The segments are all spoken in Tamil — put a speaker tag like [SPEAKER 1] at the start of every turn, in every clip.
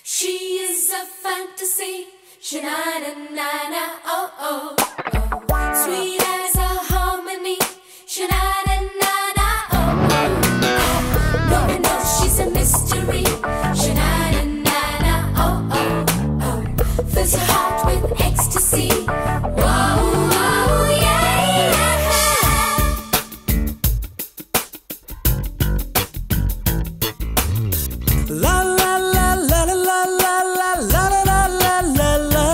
[SPEAKER 1] She is a fantasy, sha-na-na-na-na, oh, oh, oh. Sweet as a harmony, sha-na-na-na-na, oh, oh. No one knows she's a mystery, sha-na-na-na-na, oh, oh, oh. Fills your heart with ecstasy, whoa, whoa, yeah, yeah.
[SPEAKER 2] La la la la la la la la la la la la la.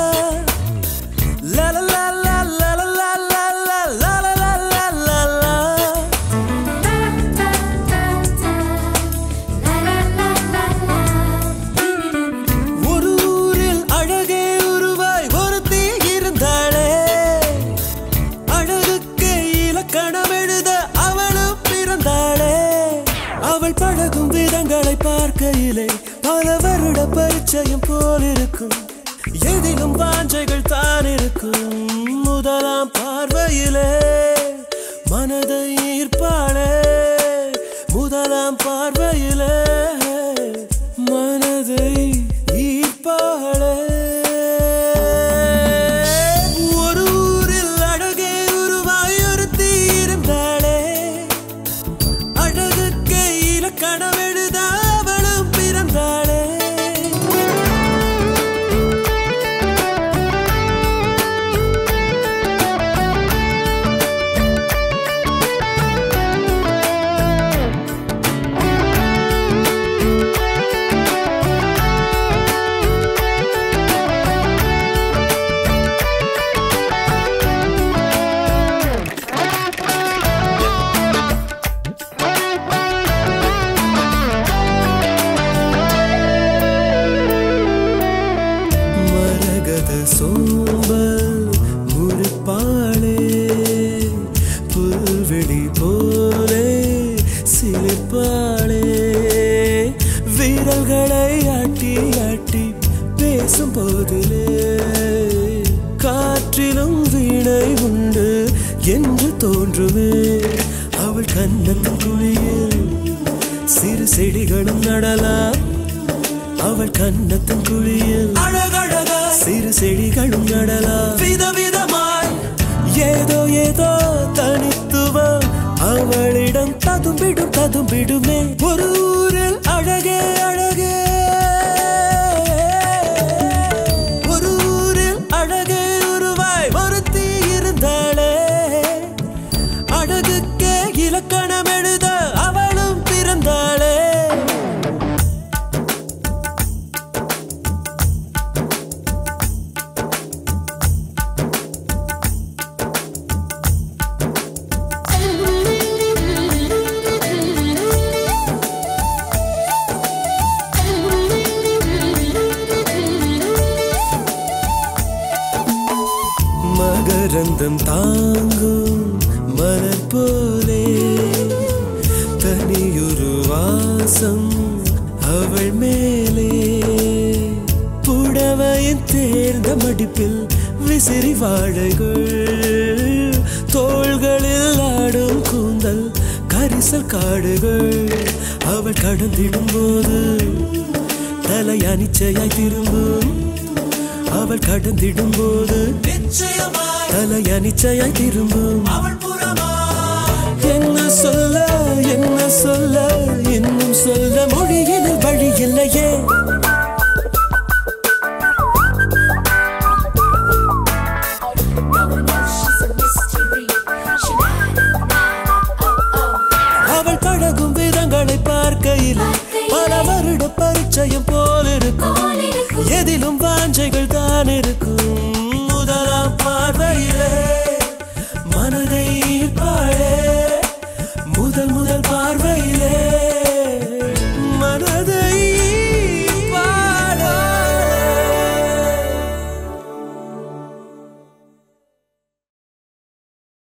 [SPEAKER 2] La la la la la la la la la la la la la la. ஒரு ஊரில் அழகே உருவாய் ஒருத்தி இருந்தாளே, அழகுக்கு இலக்கணம் எழுத அவளும் பிறந்தாளே. அவள் பழகும் விதங்களை பார்க்கையிலே பல வருட பரிச்சயம் போல் இருக்கும், எதிலும் வாஞ்சைகள் தான் இருக்கும். முதலாம் பார்வையிலே மனதை ஈர்ப்பாளே, முதலாம் பார்வையிலே மனதை ஈர்ப்பாளே. ஒரு ஊரில் அழகே உருவாய் ஒருத்தி இருந்தாளே, அழகுக்கு இலக்கணம் எழுத அவளும் பிறந்தாளே. மரகத சோம்பல் முழுப்பாளே, புல்வெளி போலே சிலிர்ப்பாளே. வீரல்களை ஆட்டி ஆட்டி பேசும் போதிலே காற்றிலும் வீணை உண்டு என்று தோன்றுமே. அவள் கன்னத்தின் குழியில் சிறு செடிகளும் நடலாம், அவள் கன்னத்தின் குழியில் அழகழகா சிறு செடிகளும் நடலாம். விதவிதமாய் ஏதோ ஏதோ தனித்துவம் அவளிடம் ததும்பிடும் ததும்பிடுமே. ஒரு ஊரில் அழகே அழகே, ஒரு ஊரில் அழகே உருவாய் ஒருத்தி இருந்தாளே, அழகுக்கே இலக்கணம் எழுத அவளும் பிறந்தாளே. மகரந்தம் தாங்கும் மலர் போலே தனியொரு வாசம் அவள் மேலே. புடவையின் தேர்ந்த மடிப்பில் விசிறி வாழைகள், தோள்களில் ஆடும் கூந்தல் கரிசல் காடுகள். அவள் கடந்திடும் போது தலை அனிச்சையாய் திரும்பும், அவள் கடந்திடும் போது தலை அனிச்சையாய் திரும்பும். என்ன சொல்ல என்ன சொல்ல இன்னும் சொல்ல மொழியில் வழி இல்லையே. அவள் பழகும் விதங்களை பார்க்கையில் பல வருட பரிச்சயம் போல் இருக்கும், எதிலும் வாஞ்சைகள் தான் இருக்கும்.